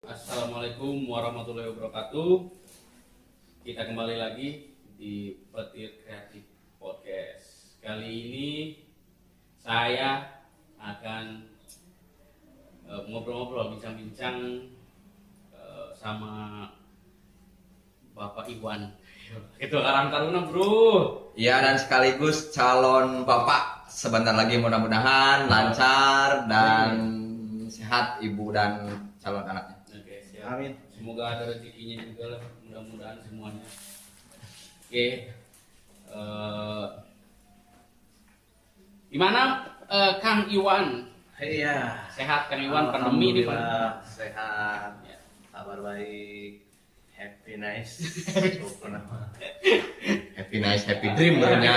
Assalamualaikum warahmatullahi wabarakatuh. Kita kembali lagi di Petir Kreatif Podcast. Kali ini saya akan ngobrol-ngobrol, bincang-bincang sama Bapak Iwan. Itu Karang Taruna, Bro. Ya, dan sekaligus calon bapak. Sebentar lagi mudah-mudahan lancar dan sehat ibu dan calon anaknya. Oke, siap. Amin. Semoga ada rezekinya juga lah, mudah-mudahan semuanya. Oke. Gimana Kang Iwan? Iya. Sehat Kang Iwan, pandemi di Alhamdulillah sehat. Ya. Kabar baik. Happy nice. Happy nice, happy dream barunya.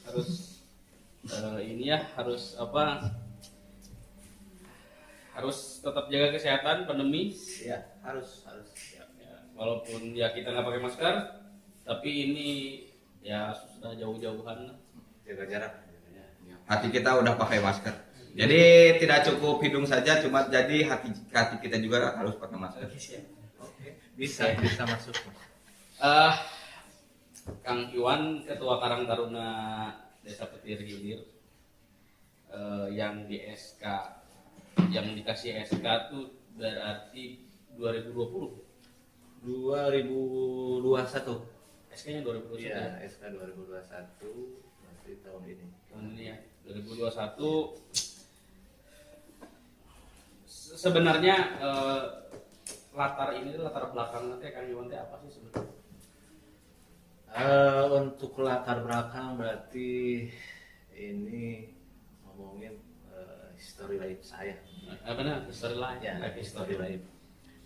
Harus ini ya, harus apa? Harus tetap jaga kesehatan pandemi. Ya, harus. Ya, walaupun ya kita nggak pakai masker, tapi ini ya sudah jauh-jauhan. Jaga jarak. Hati kita udah pakai masker. Jadi tidak cukup hidung saja, cuma jadi hati kita juga harus pakai masker. Oke. Bisa masuk. Kang Iwan, Ketua Karang Taruna Desa Petir Hilir, yang di SK, yang dikasih SK tuh berarti 2020. 2021. SK-nya 2021. Iya, Ya? SK 2021 masih tahun ini. Tahun ini ya, 2021. Sebenarnya latar belakangnya Kang Iwan teh apa sih sebenarnya? Untuk latar belakang berarti ini ngomongin history life saya. Benar, history life. Ya, Life history life.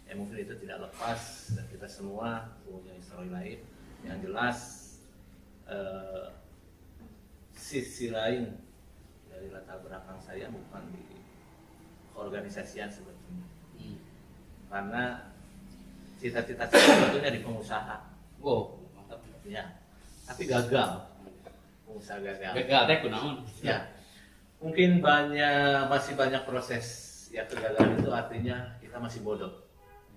Ya mungkin itu tidak lepas dan kita semua punya history life. Yang jelas sisi lain dari latar belakang saya bukan di keorganisasian sebetulnya. Karena cita-cita saya sebetulnya di pengusaha. Wow, mantap. Ya, tapi gagal. Pengusaha gagal. Gagal teh kunaon? Ya, mungkin masih banyak proses. Ya, kegagalan itu artinya kita masih bodoh.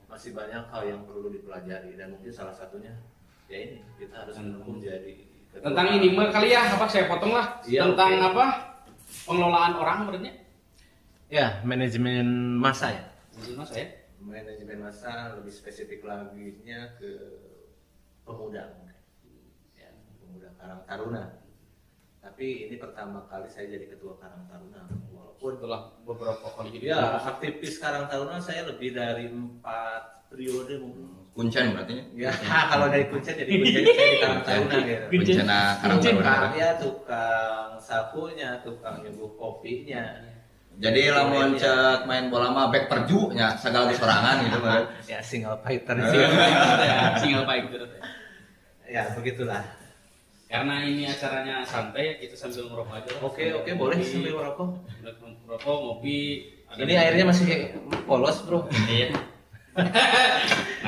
Masih banyak hal yang perlu dipelajari dan mungkin salah satunya ya ini kita harus menjadi Tentang ini kali ya, apa saya potong lah. Iya, Tentang oke. apa? Pengelolaan orang berarti. ya manajemen masa ya. Mas ya. Manajemen masa lebih spesifik laginya ke pemuda mungkin. Ya, pemuda Karang Taruna. Tapi ini pertama kali saya jadi ketua Karang Taruna. Walaupun Setelah beberapa kali jadi ya aktivis Karang Taruna saya lebih dari 4 periode mungkin. Kuncen berarti Ya, kalau dari kuncen jadi kuncen saya di Karang Taruna gitu. Kuncena Karang Taruna. Tukang ya, tukang sapunya, tukang nyembuh kopinya. Jadi lamun cek main bola mah back perju nya segala sorangan gitu kan. Ya single fighter single fight gitu. Ya begitulah. Karena ini acaranya santai ya, kita sambil ngerokok aja. Oke, boleh sambil merokok. Ngerokok, ngopi. Ini airnya masih polos bro. Iya.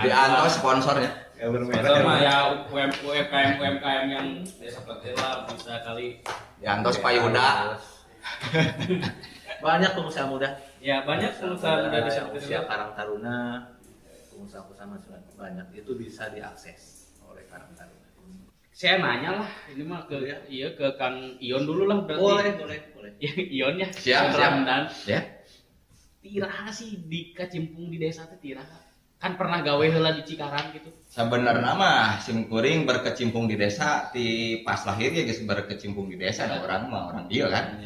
Di Anto sponsornya. Ya Sponsor mah ya UMKM yang desa Petir lah bisa kali. Di Anto Payuda. Banyak pengusaha muda. Ya banyak pengusaha muda desa Petir. usia Karang Taruna, pengusaha-pengusaha masih banyak. Itu bisa diakses oleh Karang Taruna. Saya nanya lah, ini mah ke ke Kang Ion dulu lah berarti. Boleh. Ya, Ion ya. Siap. Dan Ya. tiraha sih di kacimpung di desa teh tiraha. Kan pernah gawe heula di Cikarang gitu. Sebenarnya mah simkuring berkecimpung di desa di pas lahir ya guys berkecimpung di desa ada orang dia kan.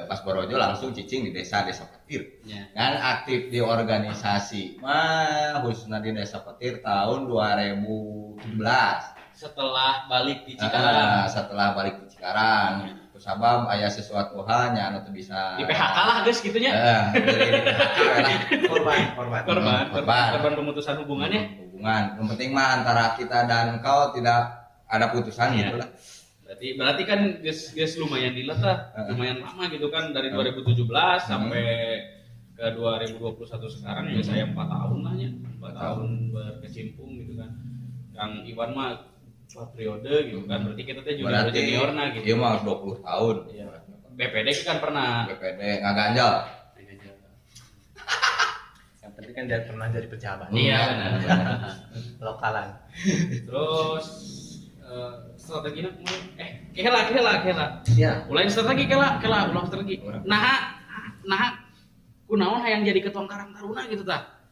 Pas borojo langsung cicing di desa Petir. Ya. Kan aktif di organisasi mah khususnya di desa Petir tahun 2017. Setelah balik di Cikarang. Setelah balik di Cikarang kusabab aya sesuatu hal nya anu teu bisa Di PHK lah guys gitunya. jadi di PHK lah. Korban pemutusan hubungannya. Hubungan yang penting mah antara kita dan kau tidak ada putusan Iya. gitu lah. Berarti kan guys lumayan dilat lah. Lumayan lama gitu kan dari 2017 sampai ke 2021 sekarang ya saya 4 tahun lah ya. 4 tahun berkecimpung gitu kan. Kang Iwan mah 4 periode gitu kan. Berarti kita teh junior juniorna gitu. Dia mah 20 tahun. Iya. BPD kan pernah. BPD ngaganjal. Yang tapi kan dia pernah jadi pejabat. Iya benar. Lokalan. Terus strateginya kela. Ya. Ulah strategi ulah strategi. Nah kunaon hayang jadi ketua Karang Taruna gitu tah.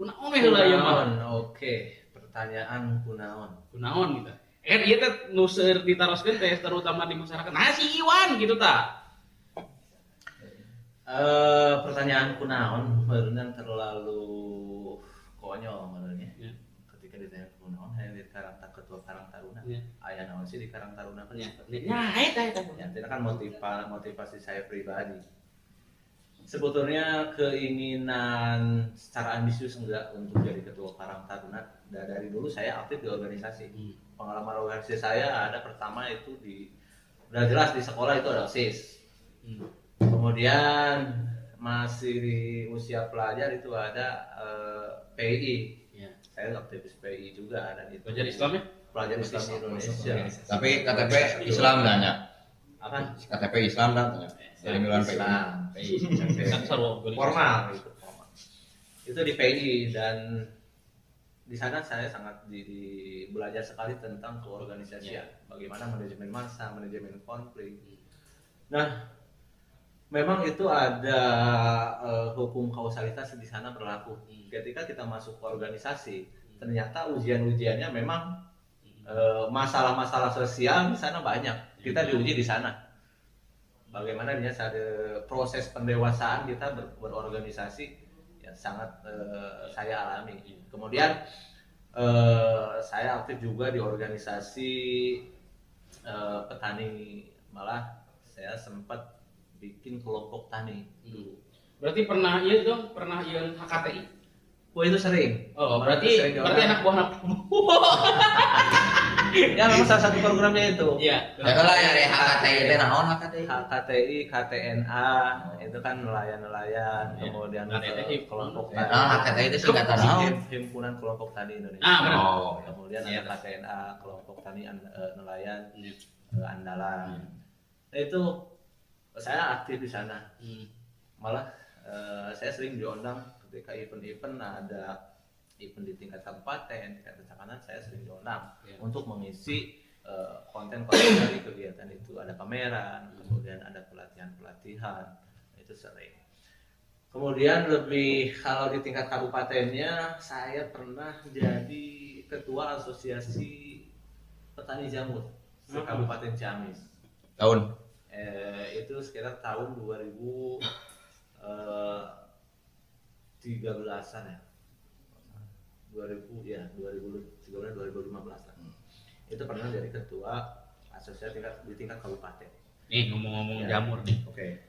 Kunaon we heula ieu mah. Oke, pertanyaan kunaon. Kunaon gitu. Ieu teh nu seueur ditaroskeun teh terutama di masyarakat. Nah si Iwan gitu tah. Pertanyaan kunaon berenang terlalu konyol menurutnya. Ya. Ketika ditanya kunaon hayang di ketua Karang Taruna. Ya. Aya naon sih di Karang Taruna? Ya, eta. Ya, itu kan motivasi saya pribadi. Sebetulnya keinginan secara ambisius enggak untuk jadi ketua Karang Taruna. Dari dulu saya aktif di organisasi. Pengalaman organisasi saya ada pertama itu udah jelas di sekolah itu ada OSIS. Kemudian masih di usia pelajar itu ada PI. Ya. Saya aktivis PI juga dan itu. Pelajar Islam ya? Pelajar Islam di Indonesia. Tapi KTP Islam nanya. Apa? KTP Islam kan tanya. Dari Milan PI. Kan Formal gitu. Itu di PI dan di sana saya sangat belajar sekali tentang keorganisasian, bagaimana manajemen massa, manajemen konflik. Nah, memang itu ada hukum kausalitas di sana berlaku. Ketika kita masuk ke organisasi, ternyata ujian-ujiannya memang masalah-masalah sosial di sana banyak. Kita diuji di sana. Bagaimana dia ada proses pendewasaan kita berorganisasi yang sangat saya alami. Kemudian saya aktif juga di organisasi petani, malah saya sempat bikin kelompok tani dulu. Berarti pernah HKTI? Wah itu sering. Oh, berarti anak buah Ya memang salah satu programnya itu. Iya. Ya lah ya HKTI teh naon HKTI? HKTI, KTNA itu kan nelayan-nelayan, kemudian kelompok tani. HKTI itu singkatan naon? Himpunan Kelompok Tani Indonesia. Benar. Kemudian ada KTNA, Kelompok Tani Nelayan Andalan. Nah, itu saya aktif di sana. Malah saya sering diundang ketika event-event ada event di tingkat kabupaten, tingkat kecamatan, saya sering diundang untuk mengisi konten-konten dari kegiatan itu. Ada pameran, kemudian ada pelatihan-pelatihan, itu sering. Kemudian kalau di tingkat kabupatennya, saya pernah jadi ketua asosiasi petani jamur di Kabupaten Ciamis. Tahun? Itu sekitar tahun 2013-an ya. 2013 2015 lah. Itu pernah jadi ketua asosiasi di tingkat kabupaten. Nih ngomong-ngomong jamur nih. Oke.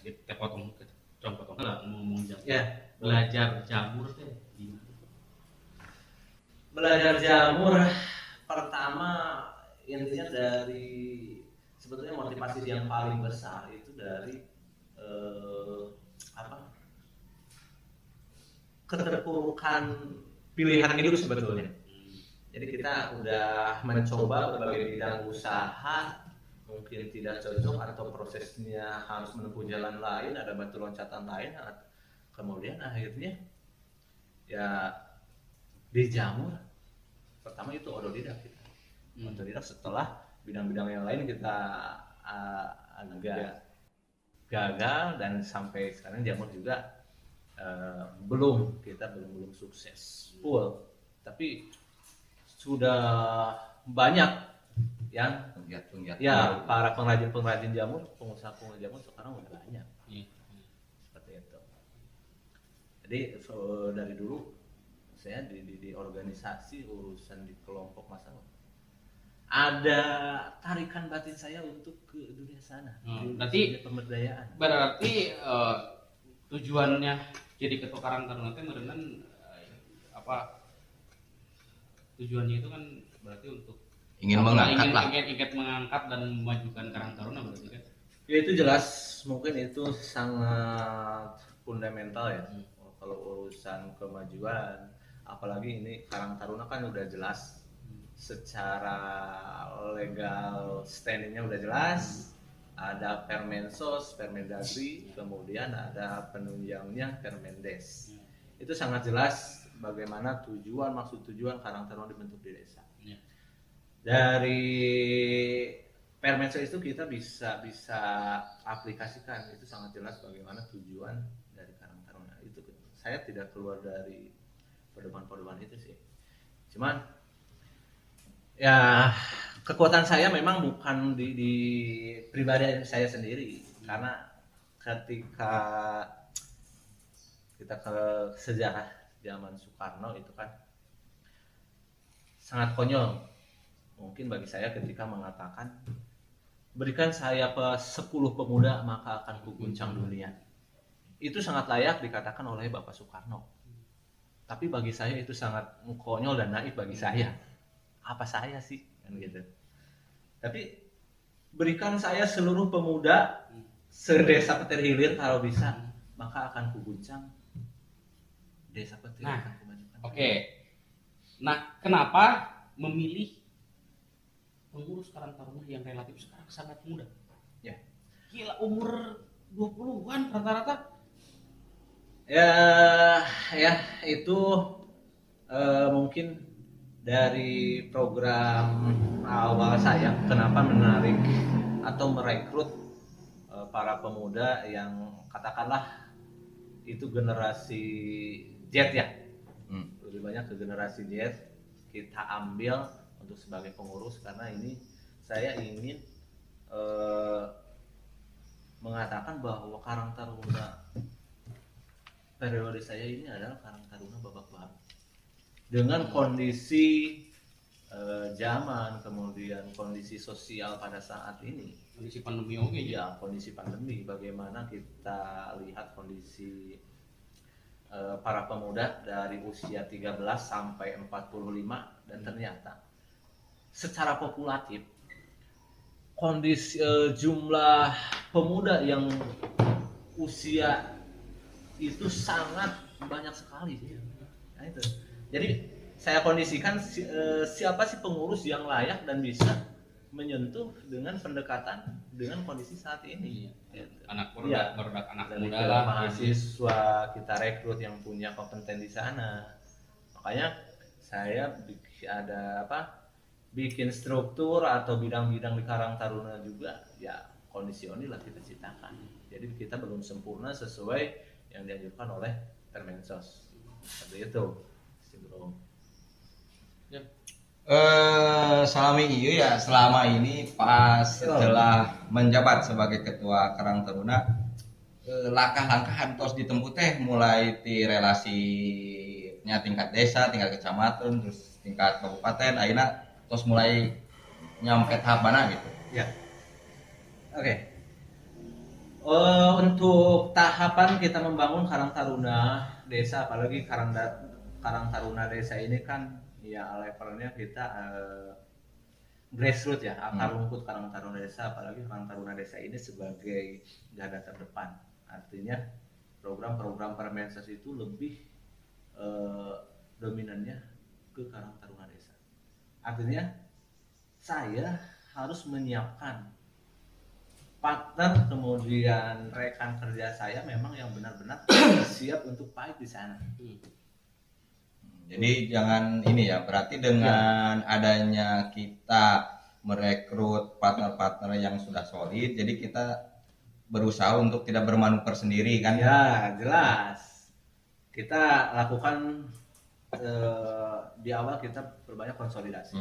Kita potong lah ngomong jamur. Ya, Belajar jamur teh gimana? belajar jamur pertama intinya sebetulnya motivasi yang paling besar itu dari keterpurukan pilihan hidup sebetulnya. Jadi kita udah mencoba berbagai bidang usaha, mungkin tidak cocok atau prosesnya harus menempuh jalan lain, ada batu loncatan lain, kemudian akhirnya ya di jamur. Pertama itu otodidak kita. Otodidak setelah bidang-bidang yang lain kita agak gagal dan sampai sekarang jamur juga belum sukses full, tapi sudah banyak yang ya para pengrajin jamur, pengusaha jamur sekarang udah banyak. Seperti itu. Jadi dari dulu saya di organisasi urusan di kelompok masalah ada tarikan batin saya untuk ke dunia sana. Berarti pemberdayaan. Berarti tujuannya jadi ketua Karang Taruna teh merenang tujuannya itu kan berarti untuk ingin mengangkat dan memajukan Karang Taruna berarti kan? Ya itu jelas, mungkin itu sangat fundamental ya. Kalau urusan kemajuan, apalagi ini Karang Taruna kan udah jelas secara legal standingnya udah jelas, ada Permensos, Permendagri, kemudian ada penunjangnya Permendes. itu sangat jelas bagaimana maksud tujuan Karang Taruna dibentuk di desa. Ya. Dari Permensos itu kita bisa aplikasikan, itu sangat jelas bagaimana tujuan dari Karang Taruna. Itu saya tidak keluar dari pedoman-pedoman itu sih. Cuman ya kekuatan saya memang bukan di pribadi saya sendiri, karena ketika kita ke sejarah zaman Soekarno itu kan sangat konyol mungkin bagi saya ketika mengatakan berikan saya 10 pemuda maka akan kuguncang dunia. Itu sangat layak dikatakan oleh Bapak Soekarno. Tapi bagi saya itu sangat konyol dan naif bagi saya. Apa saya sih kan gitu. Tapi berikan saya seluruh pemuda sedesa Petir Hilir kalau bisa, maka akan kuguncang desa Petir. Nah, oke. Nah, kenapa memilih pengurus Karang Taruna yang relatif sekarang sangat muda? Ya. Gila, umur 20-an rata-rata. Ya itu mungkin dari program awal saya kenapa menarik atau merekrut para pemuda yang katakanlah itu generasi Z ya. Lebih banyak ke generasi Z kita ambil untuk sebagai pengurus, karena ini saya ingin mengatakan bahwa Karang Taruna periode saya ini adalah Karang Taruna babak baru dengan kondisi zaman, kemudian kondisi sosial pada saat ini, Kondisi pandemi oke ya, kondisi pandemi, bagaimana kita lihat kondisi para pemuda dari usia 13 sampai 45, dan ternyata secara populatif kondisi jumlah pemuda yang usia itu sangat banyak sekali. Nah, itu. Jadi saya kondisikan siapa sih pengurus yang layak dan bisa menyentuh dengan pendekatan dengan kondisi saat ini. Anak produk anak Dari muda lah, mahasiswa kita rekrut yang punya kompeten di sana. Makanya saya bikin struktur atau bidang-bidang di Karang Taruna juga, ya kondisional lah kita ciptakan. Jadi kita belum sempurna sesuai yang dianjurkan oleh Permensos. Seperti itu, Bro. Ya. Salami iyo ya, selama ini pas setelah menjabat sebagai ketua Karang Taruna, langkah-langkah tos ditempuh teh mulai di relasinya tingkat desa, tingkat kecamatan, terus tingkat kabupaten, akhirnya tos mulai nyampe tahap mana gitu. Ya. Oke. Untuk tahapan kita membangun Karang Taruna desa, apalagi Karang Taruna desa ini kan ya levelnya kita grassroots ya, akar rumput Karang Taruna desa, apalagi Karang Taruna desa ini sebagai garda terdepan. Artinya program-program Permensos itu lebih dominannya ke Karang Taruna desa. Artinya saya harus menyiapkan partner, kemudian rekan kerja saya memang yang benar-benar siap untuk fight di sana. Jadi jangan ini ya, berarti dengan adanya kita merekrut partner-partner yang sudah solid, jadi kita berusaha untuk tidak bermanuver sendiri kan? Ya jelas. Kita lakukan di awal kita berbanyak konsolidasi.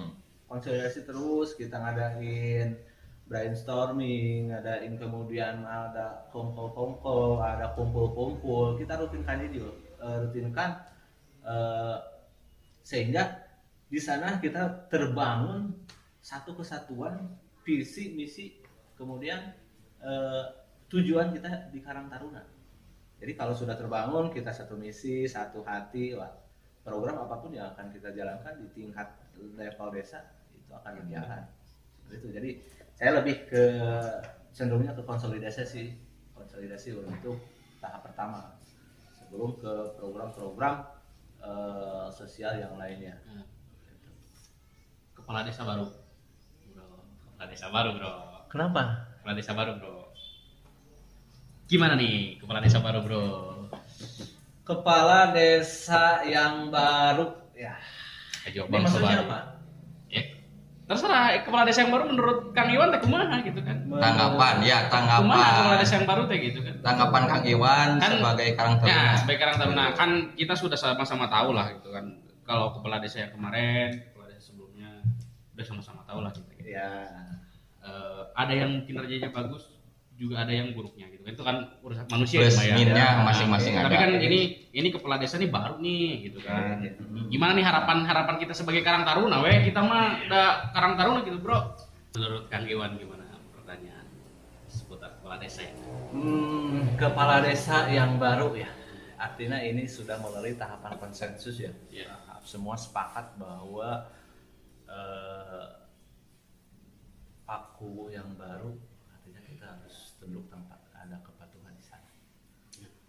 Konsolidasi terus, kita ngadain brainstorming, ngadain kemudian ada kongko, ada kumpul-kumpul. Kita rutinkan sehingga di sana kita terbangun satu kesatuan, visi, misi, kemudian tujuan kita di Karang Taruna. Jadi kalau sudah terbangun, kita satu misi, satu hati, program apapun yang akan kita jalankan di tingkat level desa itu akan berjalan. Itu. Jadi saya lebih ke cenderungnya ke konsolidasi untuk tahap pertama sebelum ke program-program sosial yang lainnya. Kepala desa baru, bro. Kenapa? Kepala desa baru, bro. Gimana nih kepala desa baru, bro? Kepala desa yang baru ya. Ayo Ini bang maksudnya Sobar. apa? Ya, terserah kepala desa yang baru menurut Kang Iwan teh kumaha gitu kan. Tanggapan ya, Kumaha kepala desa tanggapan. yang baru teh gitu kan. Tanggapan Kang Iwan Kan, sebagai Karang Ya, Taruna. sebagai Karang Taruna kan kita sudah sama-sama tahu lah gitu kan. Kalau kepala desa yang kemarin, kepala desa sebelumnya udah sama-sama tahu lah gitu. Ya. Ada yang kinerjanya bagus, juga ada yang buruknya gitu kan. Itu kan urusan manusia Plus Pak, ya. minusnya Nah, masing-masing tapi ada. kan ini kepala desa nih baru nih gitu kan. Gimana nih harapan kita sebagai Karang Taruna? Kita mah udah Karang Taruna gitu, Bro. Menurut Kang Iwan gimana pertanyaan seputar kepala desa ini? Kepala desa yang baru ya. Artinya ini sudah melalui tahapan konsensus ya. Ya. Semua sepakat bahwa paku yang baru artinya kita harus tunduk tempat ada kepatuhan di sana.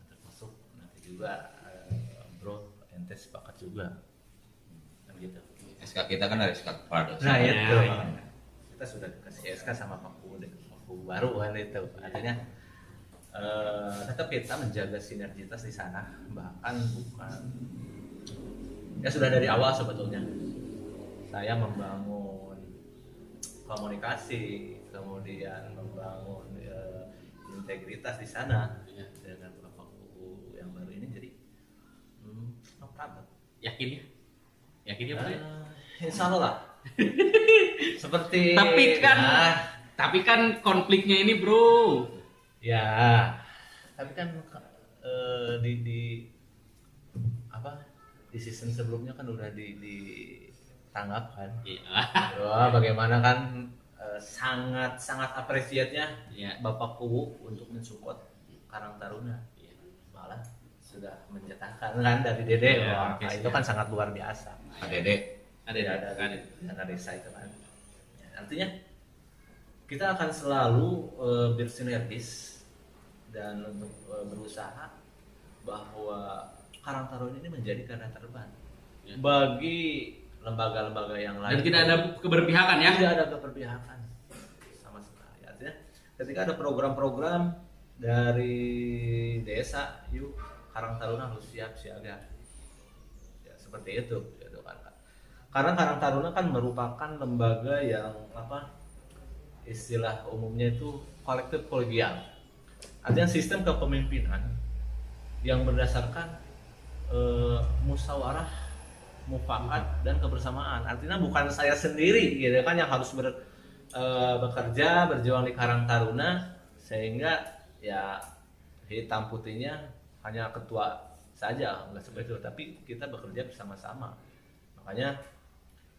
Termasuk nanti juga bro ente sepakat juga kan gitu. SK kita kan dari SK kepala desa. Nah Ya, itu ya. kita sudah dikasih SK sama paku baru kan itu artinya tetap kita menjaga sinergitas di sana, bahkan bukan ya sudah dari awal sebetulnya saya membangun komunikasi, kemudian membangun integritas di sana Ya. dengan Bapak Guru yang baru ini, jadi no problem. Yakin ya? Yakin ya, Bro? Insya Allah lah. Seperti Tapi kan konfliknya ini, Bro. ya, tapi kan di apa di season sebelumnya kan udah ditanggapkan. Iya. Wah, bagaimana kan sangat apresiatnya Iya. Bapak Kuwu untuk mensupport Karang Taruna. Iya. Malah sudah mencetakkan kan dari Dede. Iya, Wah, oke, itu siap. kan sangat luar biasa. Pak Dede. Ada Ya, ada dari dana desa itu kan. Ya, artinya kita akan selalu bersinergis dan untuk berusaha bahwa Karang Taruna ini menjadi garda terdepan Ya. bagi lembaga-lembaga yang lain. Dan tidak ada keberpihakan ya. Tidak ada keberpihakan sama sekali. Artinya ketika ada program-program dari desa, yuk Karang Taruna harus siap siaga. Ya, seperti itu gitu kan. Karena Karang Taruna kan merupakan lembaga yang istilah umumnya itu kolektif kolegial. Artinya sistem kepemimpinan yang berdasarkan musyawarah, mufakat dan kebersamaan. Artinya bukan saya sendiri gitu kan yang harus bekerja berjuang di Karang Taruna, sehingga ya hitam putihnya hanya ketua saja, enggak seperti itu, tapi kita bekerja bersama-sama. Makanya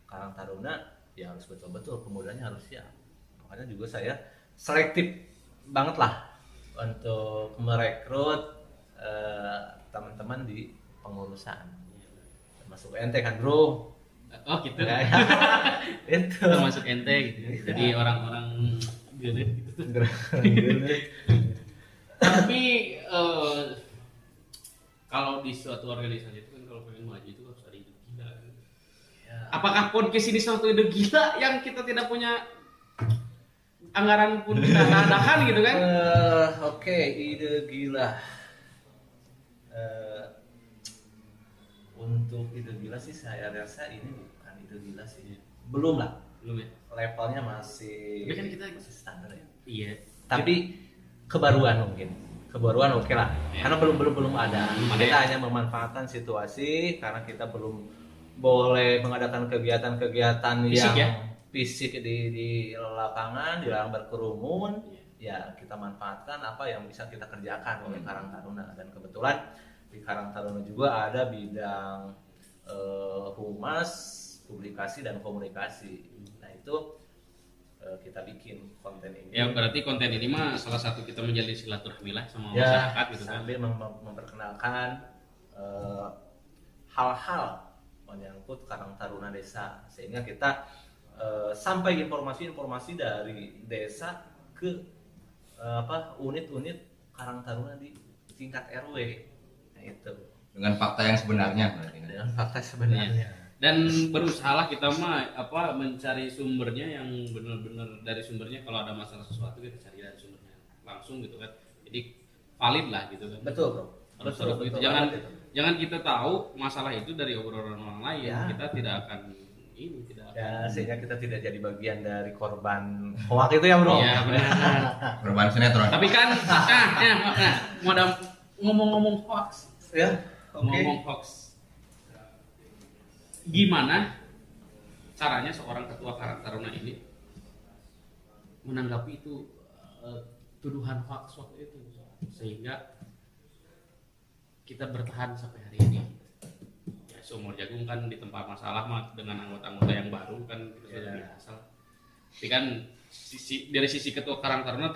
Karang Taruna ya harus betul-betul pemudanya harus siap. Makanya juga saya selektif banget lah untuk merekrut teman-teman di pengurusan, termasuk ente kan bro. Oh gitu. Ya, itu Termasuk ente gitu. Jadi orang-orang gede gitu. Tapi kalau di suatu organisasi itu kan kalau pengen maju itu harus ada ide gila. Ya. Apakah podcast ini suatu ide gila yang kita tidak punya anggaran pun kita adakan gitu kan? Oke, ide gila. Untuk ide gila sih saya rasa ini bukan ide gila sih. Belum lah. Belum ya? Levelnya masih Tapi kan kita masih standar ya. Iya. Tapi kebaruan mungkin. Kebaruan oke lah. Ya. Karena belum ada. Belum ada Kita ya. hanya memanfaatkan situasi karena kita belum boleh mengadakan kegiatan-kegiatan Fisik yang ya? fisik di lapangan, dilarang berkerumun. Ya, kita manfaatkan apa yang bisa kita kerjakan oleh Karang Taruna, dan kebetulan di Karang Taruna juga ada bidang humas, publikasi dan komunikasi. Nah, itu kita bikin konten ini. Ya berarti konten ini mah salah satu kita menjalin silaturahmi lah sama Ya, masyarakat gitu kan. sambil memperkenalkan hal-hal menyangkut Karang Taruna desa, sehingga kita sampai informasi-informasi dari desa ke unit-unit Karang Taruna di tingkat RW. Nah, itu Dengan fakta yang sebenarnya berarti. dengan fakta sebenarnya. Dan berusahalah kita mah mencari sumbernya yang benar-benar dari sumbernya. Kalau ada masalah sesuatu kita cari dari sumbernya langsung gitu kan. Jadi valid lah gitu kan. Betul bro. Harus Betul, gitu. betul Jangan banget itu. jangan kita tahu masalah itu dari obrolan orang lain. Ya. Kita tidak akan tidak Ya, sehingga kita tidak jadi bagian dari korban hoak itu ya bro. Iya benar. Korban sinetron. Tapi kan mau ada ngomong-ngomong hoax, Ya, oke. ngomong hoax. Gimana caranya seorang ketua Karang Taruna ini menanggapi itu tuduhan hoax waktu itu sehingga kita bertahan sampai hari ini. Ya, seumur jagung kan di tempat masalah dengan anggota-anggota yang baru kan itu sudah biasa. Tapi kan dari sisi ketua Karang Taruna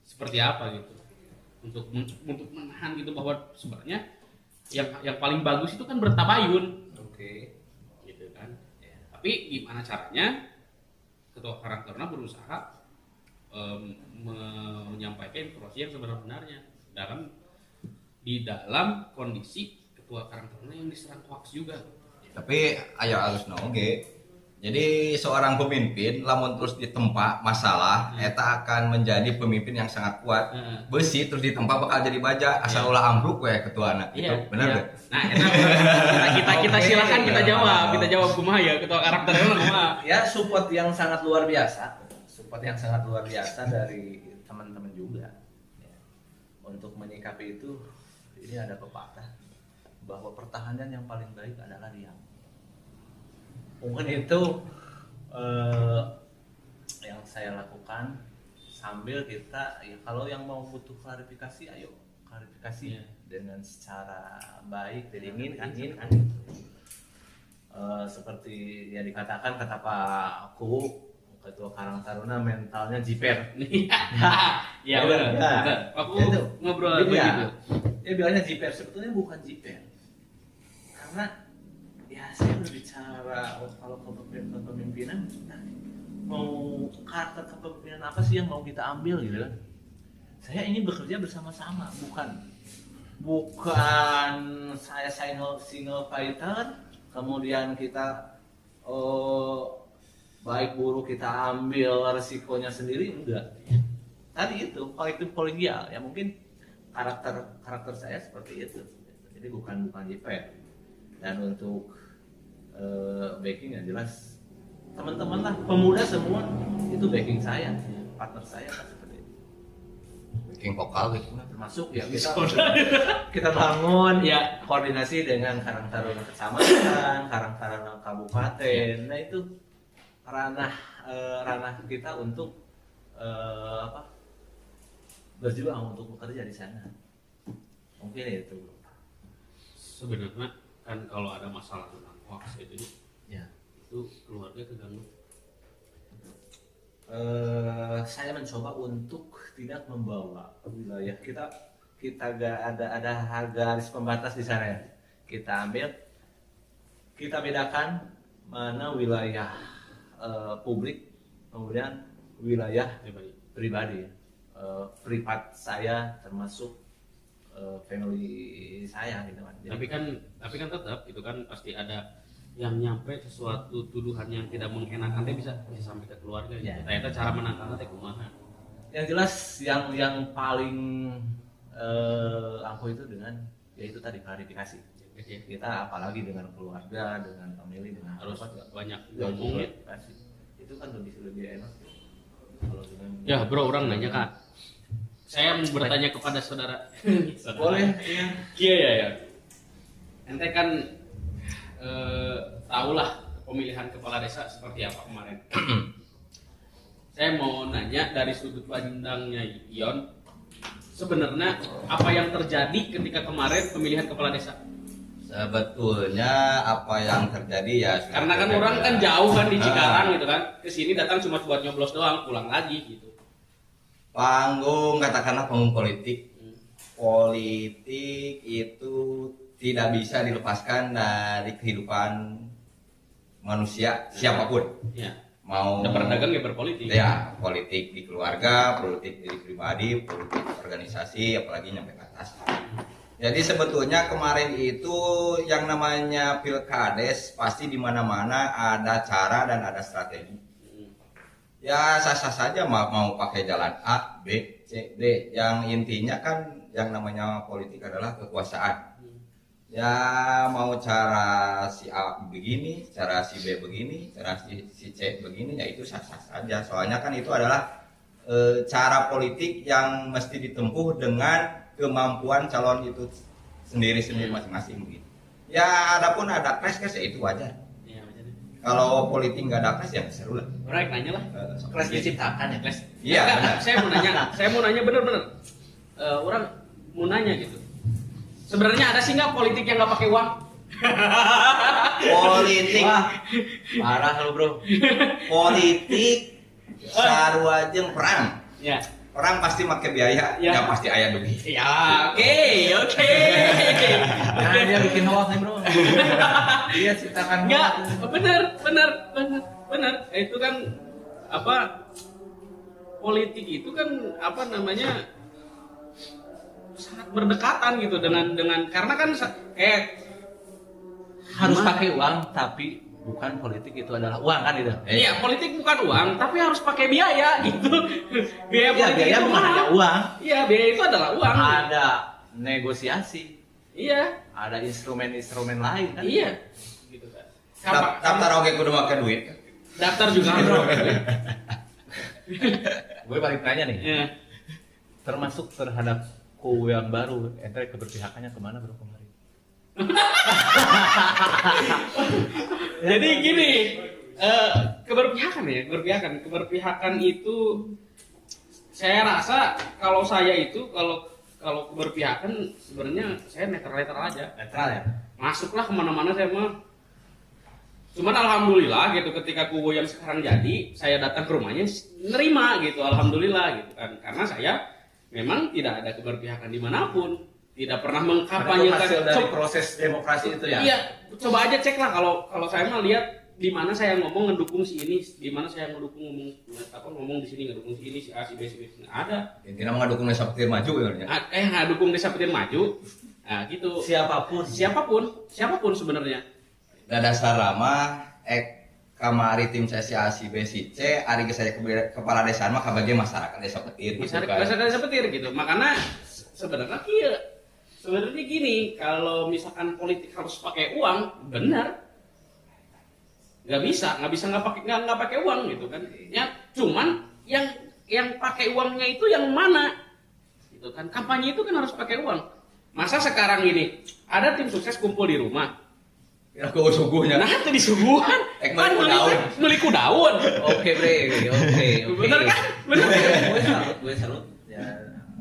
seperti apa gitu untuk menahan gitu bahwa sebenarnya yang paling bagus itu kan bertabayun. Oke. Gitu kan. Ya. Tapi gimana caranya ketua Karang Taruna berusaha menyampaikan informasi yang sebenarnya di dalam kondisi ketua Karang Taruna yang diserang hoax juga. Tapi ayo harus oge. Jadi seorang pemimpin lamun terus ditempa masalah eta akan menjadi pemimpin yang sangat kuat. Besi terus ditempa bakal jadi baja asal ulah ambruk we ketuana. Itu benar iya. deh. Nah, kita silakan kita jawab kumaha ya ketua Karang Taruna kumaha. Ya, support yang sangat luar biasa. Dari teman-teman juga ya. Untuk menyikapi itu, ini ada pepatah bahwa pertahanan yang paling baik adalah diam. Mungkin itu yang saya lakukan sambil kita ya kalau yang mau butuh klarifikasi ayo klarifikasi dengan secara baik ingin kan seperti yang dikatakan kata Pak Kuwu ketua Karang Taruna mentalnya jiper. Iya benar. Aku ngobrol begitu. Dia bilangnya jiper, sebetulnya bukan jiper. Karena ya saya berbicara kalau kepemimpinan mau karakter kepemimpinan apa sih yang mau kita ambil gitu kan. Saya ingin bekerja bersama-sama, bukan saya single fighter kemudian kita baik buruk kita ambil resikonya sendiri, enggak. Tadi itu kolektif kolegial ya, mungkin karakter saya seperti itu. Jadi bukan JPR. Dan untuk backing yang jelas teman-teman lah pemuda semua itu backing saya, partner saya kan seperti itu. Backing vokal gitu. Termasuk ya kita bangun ya koordinasi dengan Karang Taruna Kecamatan, Karang Taruna Kabupaten. Nah itu ranah kita untuk berjuang untuk bekerja di sana. Mungkin itu. Sebenarnya kan kalau ada masalah tentang hoax itu Ya. Itu keluarga keganggu. Saya mencoba untuk tidak membawa wilayah kita gak ada garis pembatas di sana ya. Kita bedakan mana wilayah publik, kemudian wilayah pribadi, privat saya termasuk family saya gitu kan. Tapi kan tetap itu kan pasti ada yang nyampe sesuatu tuduhan yang tidak mengenakan bisa sampai ke keluarga gitu. Ya. Ternyata cara menangkalnya teh kumaha. Yang jelas yang paling ampuh itu dengan yaitu tadi klarifikasi. Kita apalagi dengan keluarga, dengan family, dengan Harus banyak ngomong ngomong ya. itu kan lebih enak. Kalau dengan Ya bro, orang nanya kak. Saya mau bertanya kepada saudara. boleh ya. Iya. Ente kan tahulah pemilihan kepala desa seperti apa kemarin. Saya mau nanya dari sudut pandangnya Ion, sebenarnya apa yang terjadi ketika kemarin pemilihan kepala desa? Sebetulnya apa yang terjadi ya Karena kan orang kan jauh kan di Cikarang gitu kan, kesini datang cuma buat nyoblos doang, pulang lagi gitu. panggung katakanlah panggung politik. Politik itu tidak bisa dilepaskan dari kehidupan manusia siapapun. Ya. Mau Berdagang ya berpolitik. ya politik di keluarga, politik di pribadi, politik organisasi, apalagi nyampe ke atas. Jadi sebetulnya kemarin itu yang namanya pilkades pasti di mana-mana ada cara dan ada strategi. Ya sah-sah saja mau pakai jalan A, B, C, D. Yang intinya kan yang namanya politik adalah kekuasaan. Ya mau cara si A begini, cara si B begini, cara si C begini, ya itu sah-sah saja. Soalnya kan itu adalah cara politik yang mesti ditempuh dengan kemampuan calon itu sendiri-sendiri masing-masing begitu. Ya adapun ada clash ya itu wajar. Iya, wajar. Kalau politik nggak ada clash ya seru lah. Orang nanya lah. Kelas diciptakan ya. Clash. Iya, Enggak, benar. saya mau nanya bener-bener. Orang mau nanya gitu. Sebenarnya ada sih nggak politik yang nggak pakai uang? Politik, Wah, parah lu bro. politik, sarua jeung perang. Ya. Perang pasti pakai biaya, Ya. ya pasti aya duit. Ya, oke. Nah, dia bikin hoax nih bro. Dia ciptakan Enggak, hoax. benar. Itu kan apa? Politik itu kan apa namanya? Sangat berdekatan gitu dengan karena kan Harus pakai uang, tapi bukan politik itu adalah uang kan itu. iya, politik bukan uang, tapi harus pakai biaya gitu. Biaya Iya, politik biaya itu bukan hanya mahal. uang. Iya, biaya itu adalah uang. Ada negosiasi, Iya, ada instrumen-instrumen lain kan. iya. Gitu kan. Daftar oge kudu make duit. Daftar juga bro. Gue balik tanya nih, Iya. termasuk terhadap kue yang baru, ente keberpihakannya kemana bro kemarin? Jadi gini, keberpihakan itu saya rasa kalau saya itu kalau keberpihakan sebenarnya saya netral aja. Netral ya? Masuklah kemana-mana saya mah. Cuman alhamdulillah gitu ketika kubu yang sekarang jadi, saya datang ke rumahnya nerima gitu, alhamdulillah gitu kan. Karena saya memang tidak ada keberpihakan dimanapun, tidak pernah mengkampanyekan. Hasil dari proses demokrasi itu ya? Iya, coba aja cek lah kalau saya mah lihat di mana saya ngomong ngedukung si ini, di mana saya ngedukung ngomong di sini ngedukung si ini, si A, si B, si B, nggak ada. Intinya mah ngadukung Desa Petir maju ya. Ngedukung Desa Petir maju. Nah, gitu. Siapapun sebenarnya. Da dasar lama kamari tim sesi A si B si C ari geus aya kepala desa mah kabage masyarakat Desa Petir gitu kan. Masyarakat Desa Petir gitu. Makanya sebenarnya gini, kalau misalkan politik harus pakai uang, benar. Nggak bisa nggak pakai uang gitu kan. Ya, cuman yang pakai uangnya itu yang mana? Gitu kan. Kampanye itu kan harus pakai uang. Masa sekarang ini ada tim sukses kumpul di rumah. Ya ku suguhnya. Nah, itu disuguhan. Beli kudaun. Beli kudaun. Oke bre, oke. Bener kan? Bener. Gue salut. Ya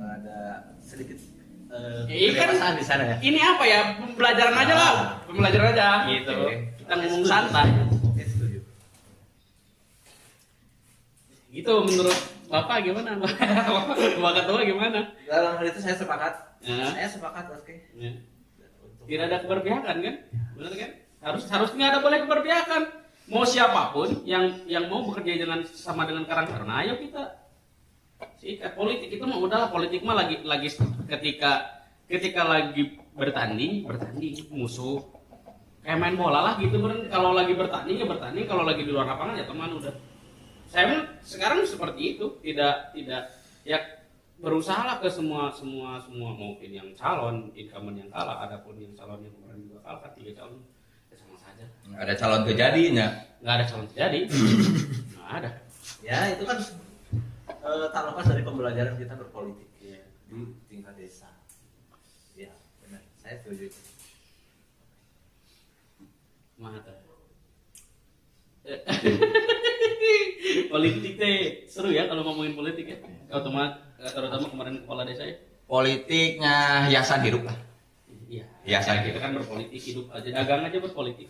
ada sedikit Iya kan kedewasaan di sana ya. ini apa ya? Pembelajaran aja lah. Pembelajaran aja gitu. Oke. Kita ngomong santai. Oke, setuju. Gitu menurut Bapak gimana? Bapak ketua gimana? Dalam hal itu saya sepakat. Ya. Saya sepakat, oke. Ya. Tidak ada keberpihakan kan? Benar kan? Harusnya ada boleh keberpihakan. Mau siapapun yang mau bekerja sama dengan Karang Taruna, ayo kita. Sikat politik itu mah udahlah, politik mah lagi ketika lagi bertanding musuh. Kayak main bola lah gitu, kalau lagi bertanding ya bertanding, kalau lagi di luar lapangan ya teman udah. Saya mah sekarang seperti itu, tidak ya berusahalah ke semua mungkin yang calon incumbent yang kalah, adapun yang calon yang kemarin juga kalah, 3 calon ya sama saja. Ada calon terjadinya. Nggak ada calon terjadi. Nggak ada. Ya itu kan tak lepas dari pembelajaran kita berpolitik ya, di tingkat desa. Ya benar, saya setuju. Mata. Politik teh seru ya kalau ngomongin politik ya. Terutama kemarin kepala desa ya. Politiknya hiasan hidup lah. Iya. Hiasan Kita kan berpolitik, hidup aja, dagang aja berpolitik.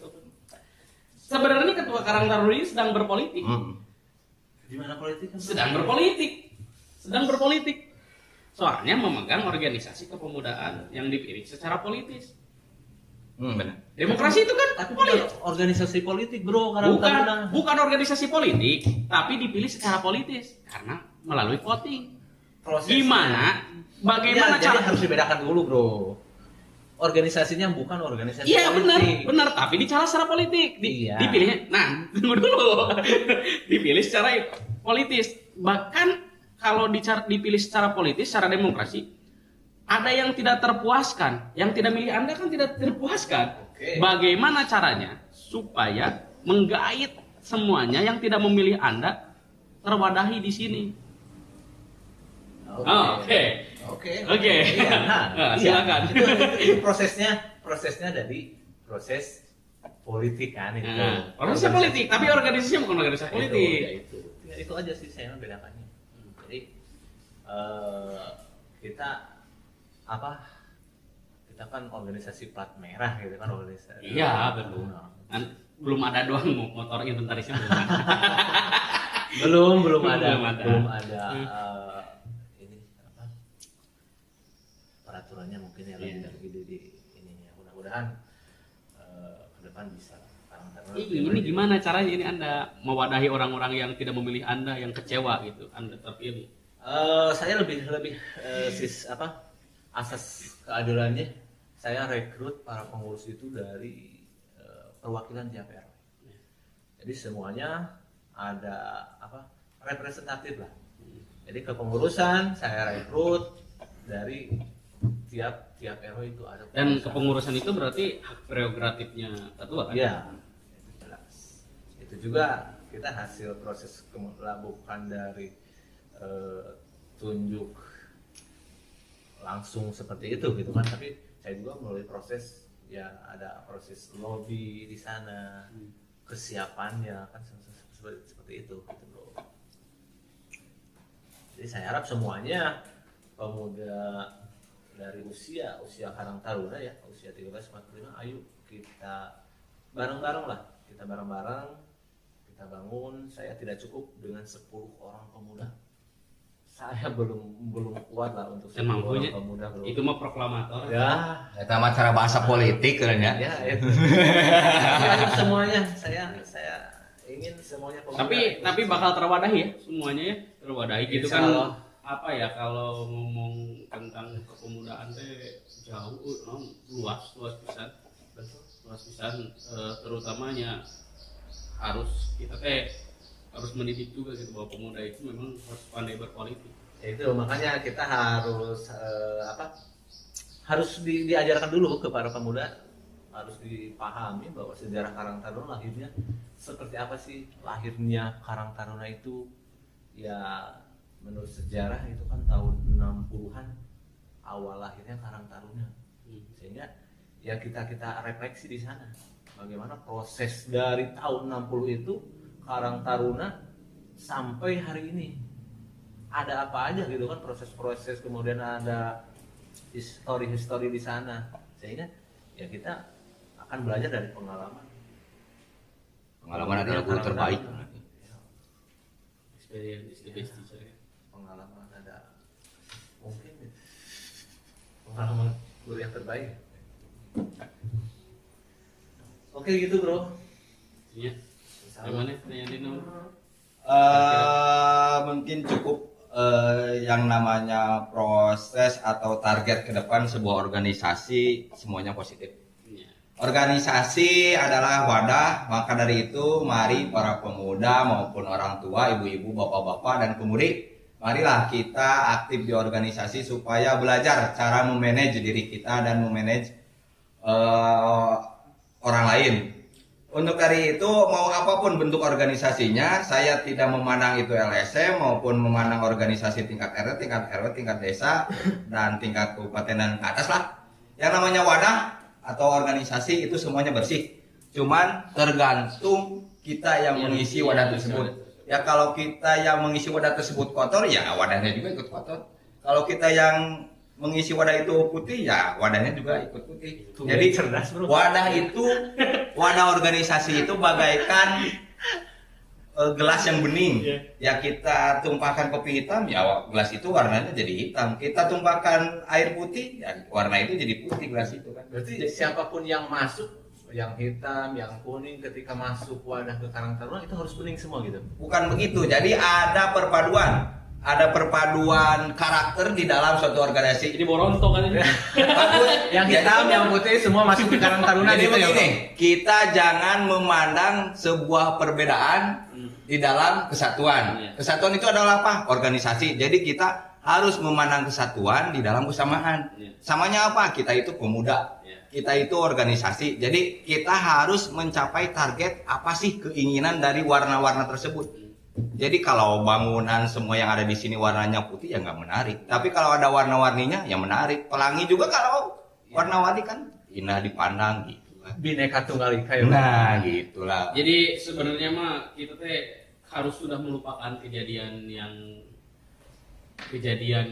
Sebenarnya ketua Karang Taruna ini sedang berpolitik. Di mana politik kan? Sedang berpolitik. Soalnya memegang organisasi kepemudaan yang dipilih secara politis. Benar. Demokrasi itu kan Tapi politik. bukan organisasi politik bro, Karang Taruna. Bukan organisasi politik, tapi dipilih secara politis karena melalui voting. Prosesnya. Bagaimana Ya, jadi cara? harus dibedakan dulu bro. Organisasinya bukan organisasi Iya politik. benar, tapi dicala secara politik. Iya. Dipilihnya. Nah, tunggu dulu. Dipilih secara politis. Bahkan kalau dipilih secara politis, secara demokrasi, ada yang tidak terpuaskan, yang tidak milih Anda kan tidak terpuaskan. Oke. Bagaimana caranya supaya menggait semuanya yang tidak memilih Anda terwadahi di sini? Oke. Iya, Nah, silakan. Itu prosesnya dari proses politik kan itu. Nah, organisasi politik, tapi organisasinya bukan organisasi politik. Itu aja sih saya membedakannya. Jadi kita kan organisasi plat merah gitu kan, organisasi. Iya, betul. Kan belum ada doang motor inventarisnya belum ada. Ini apa? Peraturannya mungkin ya lagi di ininya. Mudah-mudahan ke depan bisa. Ini gimana caranya ini Anda mewadahi orang-orang yang tidak memilih Anda, yang kecewa gitu, Anda terpilih? Saya lebih asas keadilannya. Saya rekrut para pengurus itu dari perwakilan tiap RW. Jadi semuanya ada representatif lah. Jadi kepengurusan saya rekrut dari tiap RW itu ada. Dan kepengurusan itu berarti hak prerogatifnya ketua kan? Iya, itu jelas. Itu juga kita hasil proses bukan dari tunjuk langsung seperti itu gitu kan, tapi saya juga melalui proses, ya ada proses lobby di sana, kesiapannya kan seperti itu gitu loh. Jadi saya harap semuanya pemuda dari usia Karang Taruna ya, usia 13-45, ayo kita bareng-bareng lah, kita bangun. Saya tidak cukup dengan 10 orang pemuda. Saya belum kuat lah untuk 10 orang pemuda. Itu mah proklamator. Ya, Eta mah cara bahasa politik kan ya. ya itu. Semuanya saya ingin semuanya pemuda. Tapi bakal terwadahi ya semuanya ya, terwadahi gitu Insya kan. Allah. Apa ya, kalau ngomong tentang kepemudaan teh jauh, luas pisan, terutamanya kita harus mendidik juga gitu bahwa pemuda itu memang harus pandai berpolitik. Ya itu makanya kita harus diajarkan dulu ke para pemuda, harus dipahami bahwa sejarah Karang Taruna lahirnya seperti apa sih. Lahirnya Karang Taruna itu ya menurut sejarah itu kan tahun 60-an awal lahirnya Karang Taruna. Sehingga ya kita refleksi di sana bagaimana proses dari tahun 60 itu Karang Taruna sampai hari ini ada apa aja gitu kan, proses-proses, kemudian ada histori di sana, sehingga ya kita akan belajar dari pengalaman Adalah guru terbaik. Pengalaman ada mungkin pengalaman guru yang terbaik. Oke gitu bro. Iya. Gimana Dino? Mungkin cukup yang namanya proses atau target ke depan sebuah organisasi semuanya positif. Iya. Organisasi adalah wadah, maka dari itu mari para pemuda maupun orang tua, ibu-ibu, bapak-bapak dan pemudi, marilah kita aktif di organisasi supaya belajar cara memanage diri kita dan memanage orang lain. Untuk dari itu mau apapun bentuk organisasinya, saya tidak memandang itu LSM maupun memandang organisasi tingkat RT, tingkat RW, tingkat desa dan tingkat kabupaten dan ke atas lah. Yang namanya wadah atau organisasi itu semuanya bersih. Cuman tergantung kita yang mengisi wadah tersebut. Ya kalau kita yang mengisi wadah tersebut kotor, ya wadahnya juga ikut kotor. Kalau kita yang mengisi wadah itu putih, ya wadahnya juga ikut putih. Jadi cerdas, bro. Wadah organisasi itu bagaikan gelas yang bening. Ya kita tumpahkan kopi hitam, ya gelas itu warnanya jadi hitam. Kita tumpahkan air putih, ya warna itu jadi putih gelas itu kan. Berarti siapapun yang masuk, yang hitam, yang kuning, ketika masuk wadah ke Karang Taruna itu harus bening semua gitu? Bukan begitu. Jadi ada perpaduan karakter di dalam suatu organisasi. Jadi borontok kan ini. Bagus. Yang hitam, yang putih semua masuk ke Karang Taruna Jadi gitu ya. begini, kita jangan memandang sebuah perbedaan di dalam kesatuan. Kesatuan itu adalah apa? Organisasi. Jadi kita harus memandang kesatuan di dalam kesamaan. Samanya apa? Kita itu pemuda, kita itu organisasi. Jadi kita harus mencapai target apa sih keinginan dari warna-warna tersebut. Jadi kalau bangunan semua yang ada di sini warnanya putih ya nggak menarik. Tapi kalau ada warna-warninya ya menarik. Pelangi juga kalau warna-warni kan indah dipandang gitu. Bineka Tunggal Ika ya. Nah, gitulah. Jadi sebenarnya mah kita teh harus sudah melupakan kejadian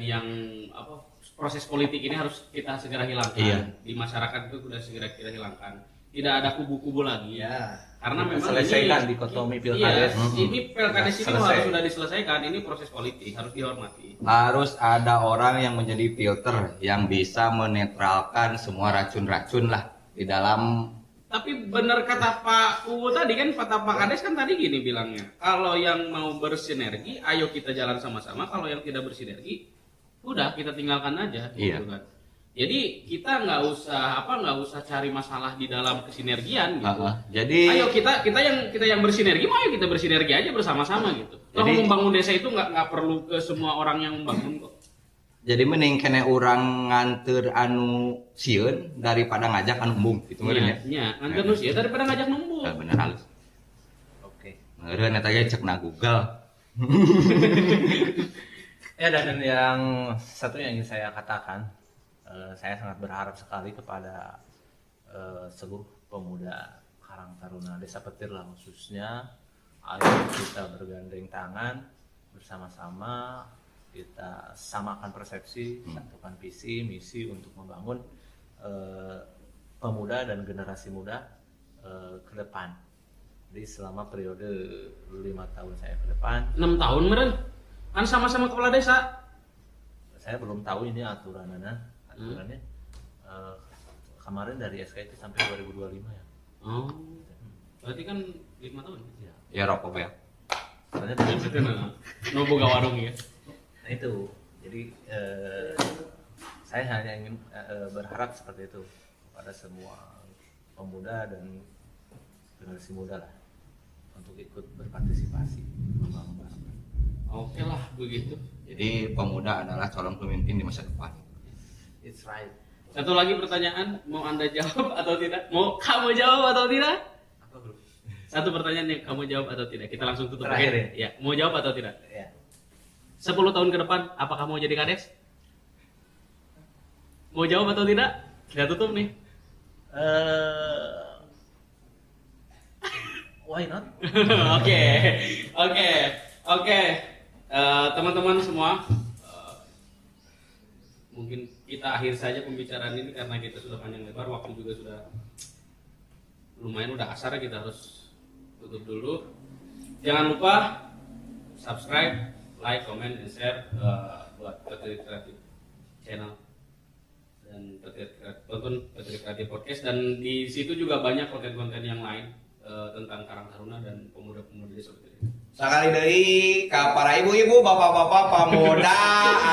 yang apa proses politik ini harus kita segera hilangkan. Di masyarakat itu sudah segera kita hilangkan. Tidak ada kubu-kubu lagi ya. Karena memang selesaikan dikotomi pilkades. Ini pilkades ini harus sudah diselesaikan. Ini proses politik harus dihormati. Harus ada orang yang menjadi filter yang bisa menetralkan semua racun-racun lah di dalam. Tapi benar kata Pak Uwu tadi kan, kata Pak Kades kan tadi gini bilangnya, kalau yang mau bersinergi, ayo kita jalan sama-sama. Kalau yang tidak bersinergi, udah kita tinggalkan aja. Gitu kan. Jadi kita nggak usah cari masalah di dalam kesinergian gitu. Jadi ayo kita yang bersinergi, ayo kita bersinergi aja bersama-sama gitu. Kalau membangun desa itu nggak perlu ke semua orang yang membangun kok. Jadi mending kene orang nganter anu sieun daripada ngajak anu embung gitu meureun ya. Nya, nganter nu sieun daripada ngajak numbung. Bener halus. Oke. Meureun eta ge cek na Google. Ya, dan yang satu yang ingin saya katakan, saya sangat berharap sekali kepada seluruh pemuda Karang Taruna Desa Petir lah khususnya, ayo kita bergandeng tangan bersama-sama, kita samakan persepsi, satukan visi misi untuk membangun pemuda dan generasi muda ke depan. Jadi selama periode 5 tahun saya ke depan, 6 tahun meren kan sama-sama kepala desa. Saya belum tahu ini aturannya. Kemarin dari SK itu sampai 2025 ya. Oh, berarti kan 5 tahun ya? Ya rokok ya. Soalnya no boga warung ya. Nah itu, jadi saya hanya ingin berharap seperti itu kepada semua pemuda dan generasi muda lah untuk ikut berpartisipasi membangun bangsa. Oke lah begitu. Jadi pemuda adalah calon pemimpin di masa depan. It's right. Satu lagi pertanyaan, mau Anda jawab atau tidak? Mau kamu jawab atau tidak? Apa bro? Satu pertanyaan yang kamu jawab atau tidak? Kita langsung tutup. Terakhir ya? Mau jawab atau tidak? Ya. 10 tahun ke depan, apakah mau jadi kades? Mau jawab atau tidak? Kita tutup nih. Why not? Oke. Teman-teman semua, mungkin kita akhir saja pembicaraan ini karena kita sudah panjang lebar, waktu juga sudah lumayan udah asar, kita harus tutup dulu. Jangan lupa subscribe, like, comment, and share buat Petir Kreatif channel dan tonton Petir Kreatif Podcast, dan di situ juga banyak konten-konten yang lain tentang Karang Taruna dan pemuda-pemuda desa Petir. Sakali deui ka para ibu-ibu, bapak-bapak, pemuda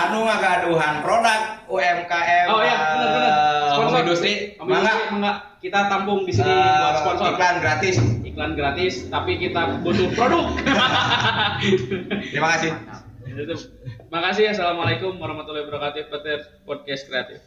anu ngagaduhan produk UMKM. Oh iya, benar. Sponsor industri. Mangga kita tampung di sini buat sponsor. Iklan gratis, tapi kita butuh produk. Terima kasih. Terima kasih. Assalamualaikum warahmatullahi wabarakatuh. Petir Podcast Kreatif.